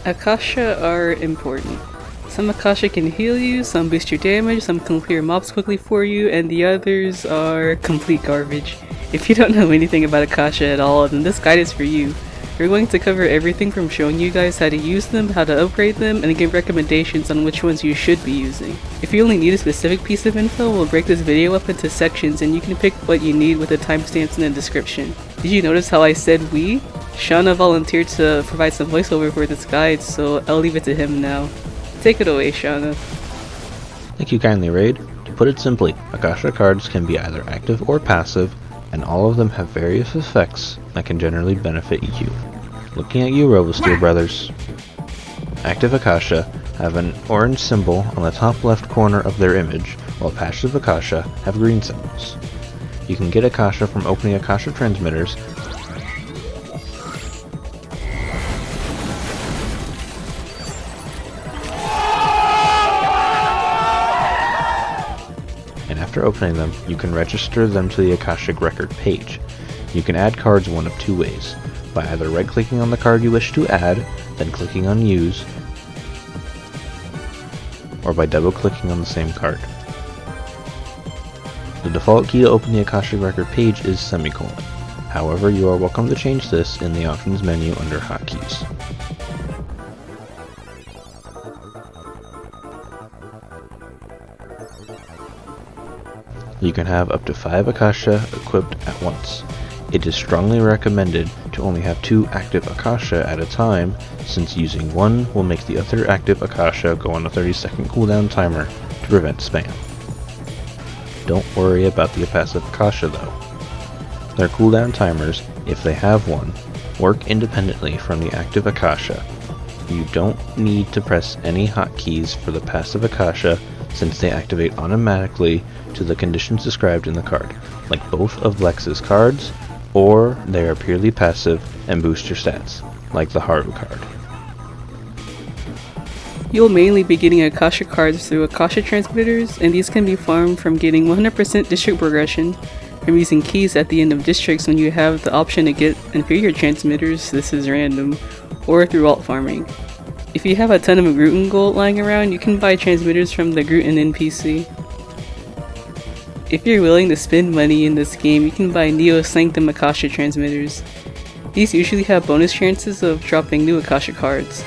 Akasha are important. Some Akasha can heal you, some boost your damage, some can clear mobs quickly for you, and the others are complete garbage. If you don't know anything about Akasha at all, then this guide is for you. We're going to cover everything from showing you guys how to use them, how to upgrade them, and give recommendations on which ones you should be using. If you only need a specific piece of info, we'll break this video up into sections and you can pick what you need with the timestamps in the description. Did you notice how I said we? Shana volunteered to provide some voiceover for this guide, so I'll leave it to him now. Take it away, Shana. Thank you kindly, Raid. To put it simply, Akasha cards can be either active or passive, and all of them have various effects that can generally benefit you. Looking at you, Robosteel brothers. Active Akasha have an orange symbol on the top left corner of their image, while passive Akasha have green symbols. You can get Akasha from opening Akasha transmitters, and after opening them, you can register them to the Akashic record page. You can add cards one of two ways, by either right-clicking on the card you wish to add, then clicking on Use, or by double-clicking on the same card. The default key to open the Akashic record page is semicolon. However, you are welcome to change this in the Options menu under Hotkeys. You can have up to 5 Akasha equipped at once. It is strongly recommended to only have 2 active Akasha at a time, since using one will make the other active Akasha go on a 30-second cooldown timer to prevent spam. Don't worry about the passive Akasha though. Their cooldown timers, if they have one, work independently from the active Akasha. You don't need to press any hotkeys for the passive Akasha, since they activate automatically to the conditions described in the card, like both of Lex's cards, or they are purely passive and boost your stats, like the Haru card. You'll mainly be getting Akasha cards through Akasha transmitters, and these can be farmed from getting 100% district progression, from using keys at the end of districts when you have the option to get inferior transmitters, this is random, or through alt farming. If you have a ton of Gruten gold lying around, you can buy transmitters from the Gruten NPC. If you're willing to spend money in this game, you can buy Neo Sanctum Akasha transmitters. These usually have bonus chances of dropping new Akasha cards.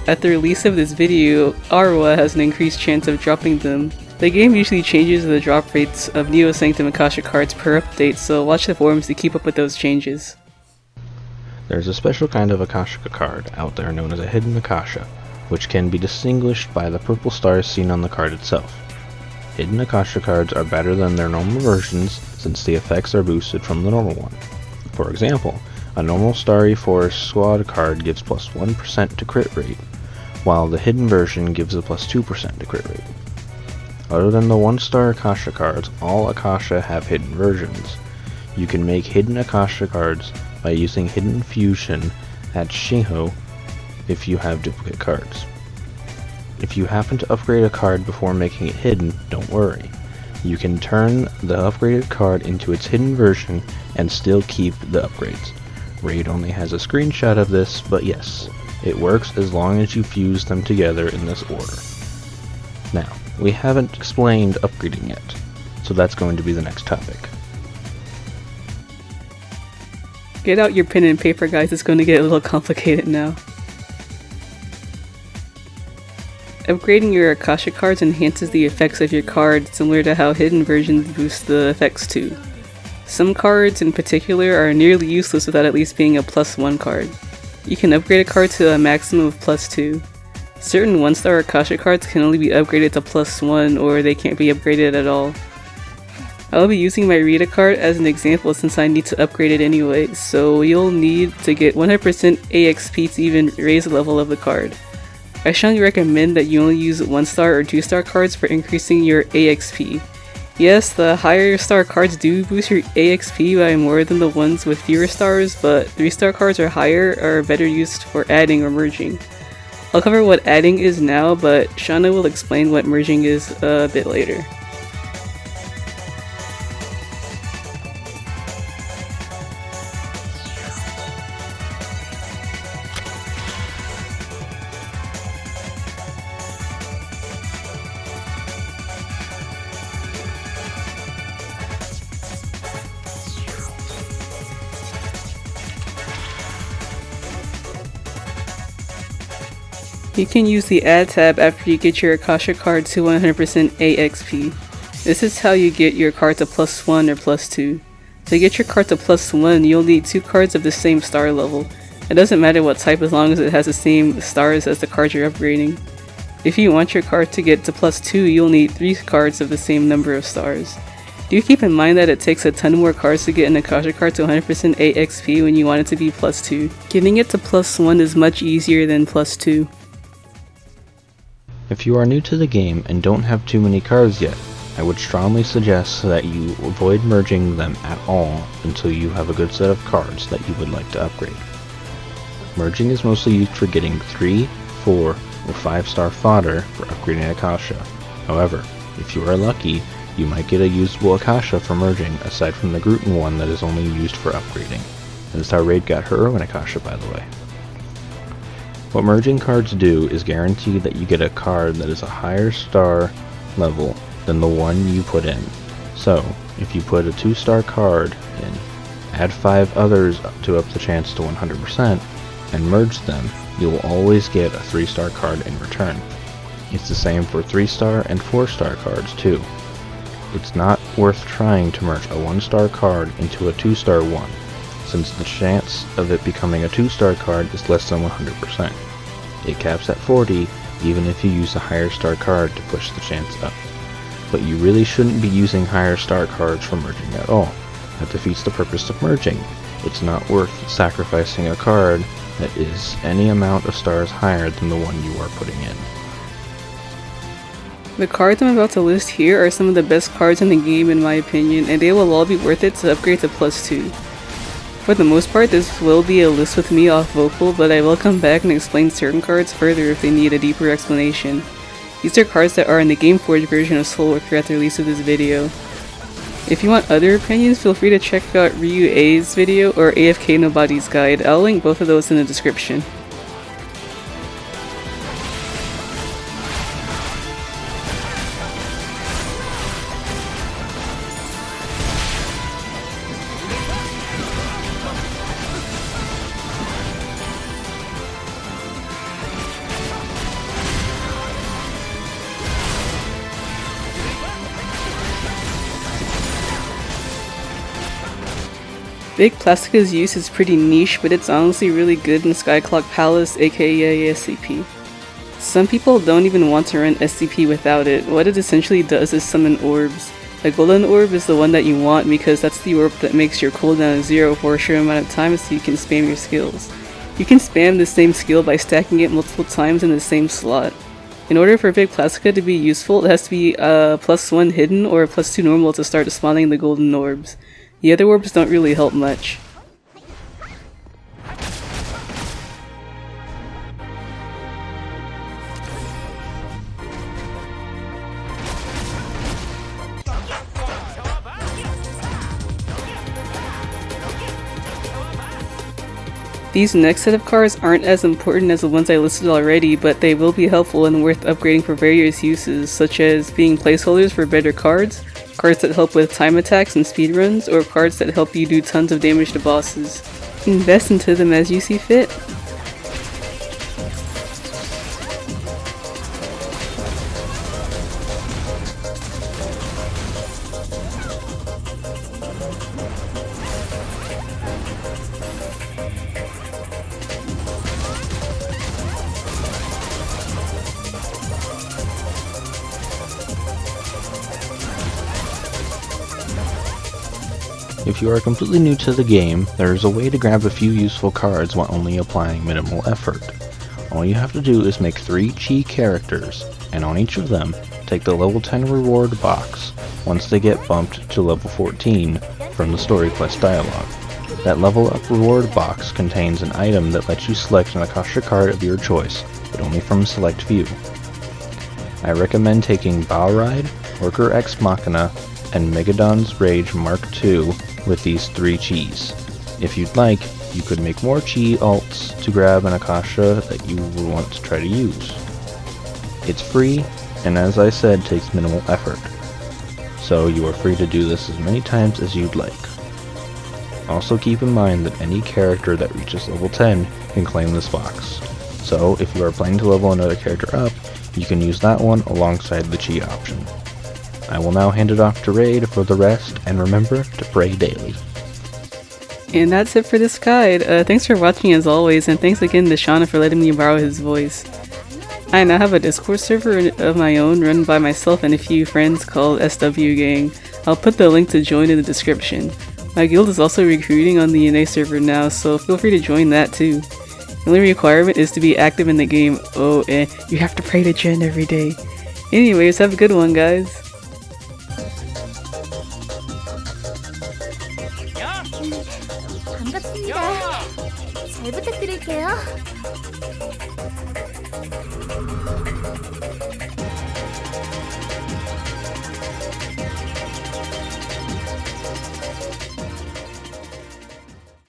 At the release of this video, Arwa has an increased chance of dropping them. The game usually changes the drop rates of Neo Sanctum Akasha cards per update, so watch the forums to keep up with those changes. There's a special kind of Akashic card out there known as a hidden Akasha, which can be distinguished by the purple stars seen on the card itself. Hidden Akasha cards are better than their normal versions since the effects are boosted from the normal one. For example, a normal Starry Forest Squad card gives plus 1% to crit rate, while the hidden version gives a plus 2% to crit rate. Other than the 1-star Akasha cards, all Akasha have hidden versions. You can make hidden Akasha cards by using Hidden Fusion at Shiho if you have duplicate cards. If you happen to upgrade a card before making it hidden, don't worry. You can turn the upgraded card into its hidden version and still keep the upgrades. Raid only has a screenshot of this, but yes, it works as long as you fuse them together in this order. Now, we haven't explained upgrading yet, so that's going to be the next topic. Get out your pen and paper, guys, it's going to get a little complicated now. Upgrading your Akasha cards enhances the effects of your card, similar to how hidden versions boost the effects too. Some cards in particular are nearly useless without at least being a +1 card. You can upgrade a card to a maximum of +2. Certain 1-star Akasha cards can only be upgraded to +1 or they can't be upgraded at all. I will be using my Rita card as an example since I need to upgrade it anyway, so you'll need to get 100% AXP to even raise the level of the card. I strongly recommend that you only use 1-star or 2-star cards for increasing your AXP. Yes, the higher star cards do boost your AXP by more than the ones with fewer stars, but 3-star cards or higher are better used for adding or merging. I'll cover what adding is now, but Shana will explain what merging is a bit later. You can use the Add tab after you get your Akasha card to 100% AXP. This is how you get your card to +1 or +2. To get your card to +1, you'll need 2 cards of the same star level. It doesn't matter what type as long as it has the same stars as the card you're upgrading. If you want your card to get to +2, you'll need 3 cards of the same number of stars. Do keep in mind that it takes a ton more cards to get an Akasha card to 100% AXP when you want it to be +2. Getting it to +1 is much easier than +2. If you are new to the game and don't have too many cards yet, I would strongly suggest that you avoid merging them at all until you have a good set of cards that you would like to upgrade. Merging is mostly used for getting 3, 4, or 5-star fodder for upgrading Akasha. However, if you are lucky, you might get a usable Akasha for merging aside from the Gruten one that is only used for upgrading. This is how Raid got her own Akasha, by the way. What merging cards do is guarantee that you get a card that is a higher star level than the one you put in. So, if you put a 2-star card in, add 5 others to up the chance to 100%, and merge them, you will always get a 3-star card in return. It's the same for 3-star and 4-star cards too. It's not worth trying to merge a 1-star card into a 2-star one, since the chance of it becoming a 2-star card is less than 100%. It caps at 40 even if you use a higher star card to push the chance up. But you really shouldn't be using higher star cards for merging at all. That defeats the purpose of merging. It's not worth sacrificing a card that is any amount of stars higher than the one you are putting in. The cards I'm about to list here are some of the best cards in the game in my opinion, and they will all be worth it to upgrade to +2. For the most part, this will be a list with me off vocal, but I will come back and explain certain cards further if they need a deeper explanation. These are cards that are in the Gameforge version of Soulworker at the release of this video. If you want other opinions, feel free to check out Ryu A's video or AFK Nobody's guide. I'll link both of those in the description. Big Plastica's use is pretty niche, but it's honestly really good in Skyclock Palace, aka SCP. Some people don't even want to run SCP without it. What it essentially does is summon orbs. A golden orb is the one that you want because that's the orb that makes your cooldown 0 for a short amount of time so you can spam your skills. You can spam the same skill by stacking it multiple times in the same slot. In order for Big Plastica to be useful, it has to be a +1 hidden or a +2 normal to start spawning the golden orbs. The other orbs don't really help much. These next set of cards aren't as important as the ones I listed already, but they will be helpful and worth upgrading for various uses, such as being placeholders for better cards, cards that help with time attacks and speedruns, or cards that help you do tons of damage to bosses. Invest into them as you see fit. If you are completely new to the game, there is a way to grab a few useful cards while only applying minimal effort. All you have to do is make 3 chi characters, and on each of them, take the level 10 reward box once they get bumped to level 14 from the story quest dialogue. That level up reward box contains an item that lets you select an Akasha card of your choice, but only from a select view. I recommend taking Balride, Worker Ex Machina, and Megadon's Rage Mark II with these 3 chis. If you'd like, you could make more chi alts to grab an Akasha that you will want to try to use. It's free, and as I said, takes minimal effort, so you are free to do this as many times as you'd like. Also keep in mind that any character that reaches level 10 can claim this box, So if you are planning to level another character up, you can use that one alongside the chi option. I will now hand it off to Raid for the rest, and remember to pray daily. And that's it for this guide. Thanks for watching as always, and thanks again to Shana for letting me borrow his voice. I now have a Discord server of my own run by myself and a few friends called SW Gang. I'll put the link to join in the description. My guild is also recruiting on the NA server now, so feel free to join that too. The only requirement is to be active in the game. Oh, and you have to pray to Jen every day. Anyways, have a good one, guys. 반갑습니다. 잘 부탁드릴게요.